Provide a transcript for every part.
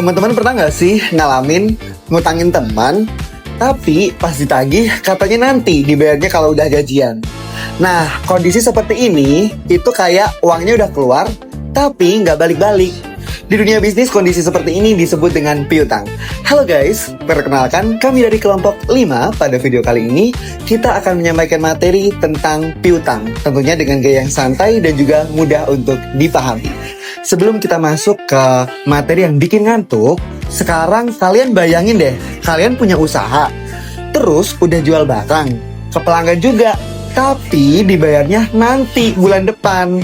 Teman-teman pernah nggak sih ngalamin ngutangin teman, tapi pas ditagih katanya nanti dibayarnya kalau udah gajian? Nah, kondisi seperti ini itu kayak uangnya udah keluar, tapi nggak balik-balik. Di dunia bisnis, kondisi seperti ini disebut dengan piutang. Halo guys, perkenalkan kami dari kelompok 5. Pada video kali ini, kita akan menyampaikan materi tentang piutang. Tentunya dengan gaya yang santai dan juga mudah untuk dipahami. Sebelum kita masuk ke materi yang bikin ngantuk, sekarang kalian bayangin deh, kalian punya usaha, terus udah jual barang ke pelanggan juga, tapi dibayarnya nanti bulan depan.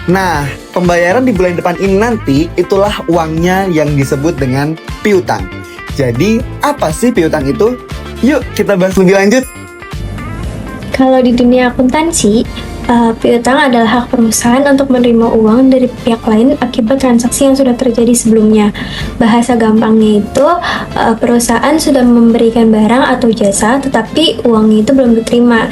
Nah, pembayaran di bulan depan ini nanti, itulah uangnya yang disebut dengan piutang. Jadi, apa sih piutang itu? Yuk, kita bahas lebih lanjut. Kalau di dunia akuntansi, piutang adalah hak perusahaan untuk menerima uang dari pihak lain akibat transaksi yang sudah terjadi sebelumnya. Bahasa gampangnya itu, perusahaan sudah memberikan barang atau jasa, tetapi uangnya itu belum diterima.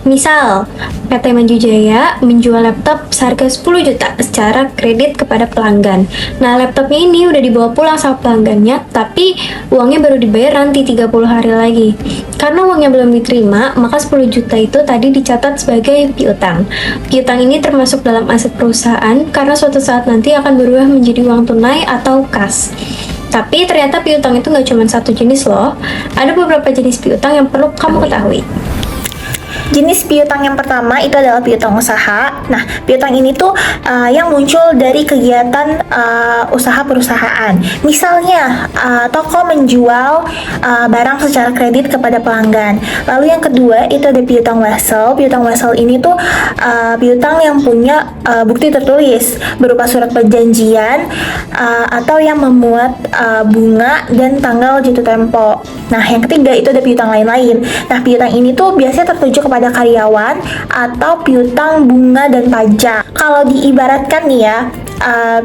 Misal, PT Maju Jaya menjual laptop seharga 10 juta secara kredit kepada pelanggan. Nah, laptopnya ini udah dibawa pulang sama pelanggannya, tapi uangnya baru dibayar nanti 30 hari lagi. Karena uangnya belum diterima, maka 10 juta itu tadi dicatat sebagai piutang. Piutang ini termasuk dalam aset perusahaan karena suatu saat nanti akan berubah menjadi uang tunai atau kas. Tapi ternyata piutang itu nggak cuma satu jenis loh. Ada beberapa jenis piutang yang perlu kamu ketahui. Jenis piutang yang pertama itu adalah piutang usaha. Nah, piutang ini tuh yang muncul dari kegiatan usaha perusahaan. Misalnya, toko menjual barang secara kredit kepada pelanggan. Lalu yang kedua itu ada piutang wesel. Piutang wesel ini tuh piutang yang punya bukti tertulis berupa surat perjanjian atau yang memuat bunga dan tanggal jatuh tempo. Nah, yang ketiga itu ada piutang lain-lain. Nah, piutang ini tuh biasanya tertuju kepada karyawan atau piutang bunga dan pajak. Kalau diibaratkan nih ya,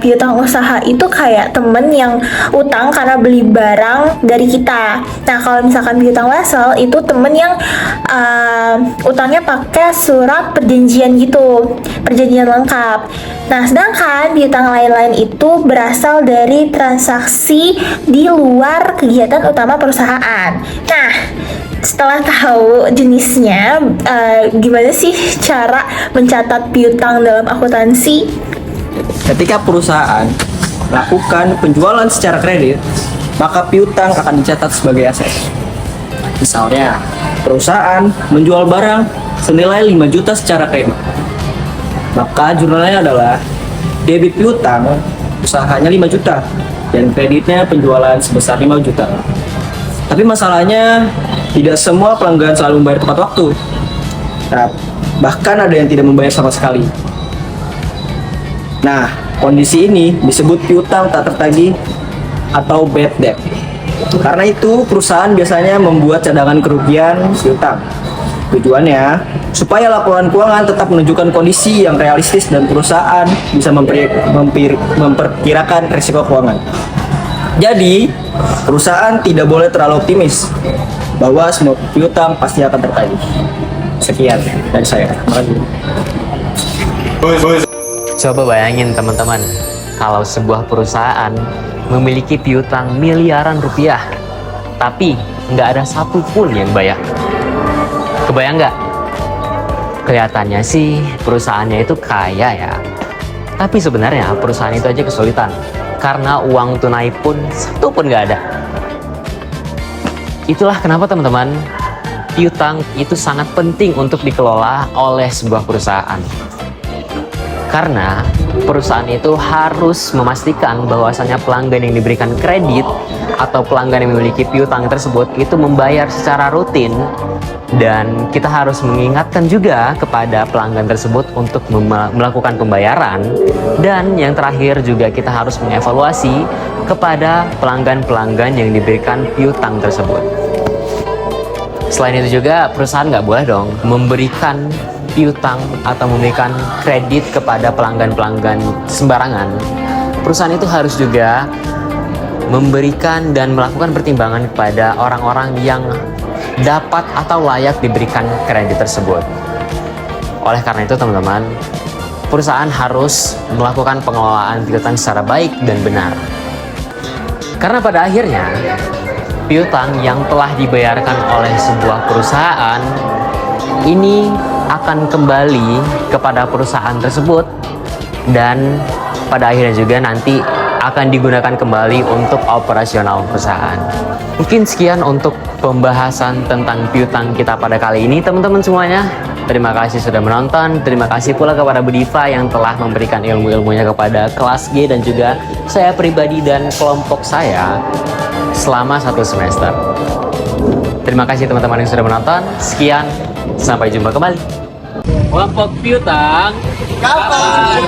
piutang usaha itu kayak temen yang utang karena beli barang dari kita. Nah, kalau misalkan piutang wesel itu temen yang utangnya pakai surat perjanjian gitu, perjanjian lengkap. Nah, sedangkan piutang lain-lain itu berasal dari transaksi di luar kegiatan utama perusahaan. Nah, setelah tahu jenisnya, gimana sih cara mencatat piutang dalam akuntansi? Ketika perusahaan melakukan penjualan secara kredit, maka piutang akan dicatat sebagai aset. Misalnya, perusahaan menjual barang senilai 5 juta secara kredit. Maka jurnalnya adalah debit piutang usahanya 5 juta dan kreditnya penjualan sebesar 5 juta. Tapi masalahnya, tidak semua pelanggan selalu membayar tepat waktu. Nah, bahkan ada yang tidak membayar sama sekali. Nah, kondisi ini disebut piutang tak tertagih atau bad debt. Karena itu, perusahaan biasanya membuat cadangan kerugian piutang. Tujuannya, supaya laporan keuangan tetap menunjukkan kondisi yang realistis dan perusahaan bisa memperkirakan risiko keuangan. Jadi, perusahaan tidak boleh terlalu optimis bahwa semua piutang pasti akan tertagih. Sekian dari saya. Coba bayangin teman-teman, kalau sebuah perusahaan memiliki piutang miliaran rupiah, tapi nggak ada satupun yang bayar. Kebayang nggak? Kelihatannya sih perusahaannya itu kaya ya, tapi sebenarnya perusahaan itu aja kesulitan karena uang tunai pun satu pun nggak ada. Itulah kenapa teman-teman, piutang itu sangat penting untuk dikelola oleh sebuah perusahaan. Karena perusahaan itu harus memastikan bahwasannya pelanggan yang diberikan kredit atau pelanggan yang memiliki piutang tersebut itu membayar secara rutin, dan kita harus mengingatkan juga kepada pelanggan tersebut untuk melakukan pembayaran. Dan yang terakhir juga kita harus mengevaluasi kepada pelanggan-pelanggan yang diberikan piutang tersebut. Selain itu juga perusahaan nggak boleh dong memberikan piutang atau memberikan kredit kepada pelanggan-pelanggan sembarangan. Perusahaan itu harus juga memberikan dan melakukan pertimbangan kepada orang-orang yang dapat atau layak diberikan kredit tersebut. Oleh karena itu teman-teman, perusahaan harus melakukan pengelolaan piutang secara baik dan benar. Karena pada akhirnya piutang yang telah dibayarkan oleh sebuah perusahaan ini akan kembali kepada perusahaan tersebut dan pada akhirnya juga nanti akan digunakan kembali untuk operasional perusahaan. Mungkin sekian untuk pembahasan tentang piutang kita pada kali ini teman-teman semuanya. Terima kasih sudah menonton. Terima kasih pula kepada Bu Diva yang telah memberikan ilmu-ilmunya kepada kelas G dan juga saya pribadi dan kelompok saya selama 1 semester. Terima kasih teman-teman yang sudah menonton. Sekian, sampai jumpa kembali. Kelompok piutang. Kapan?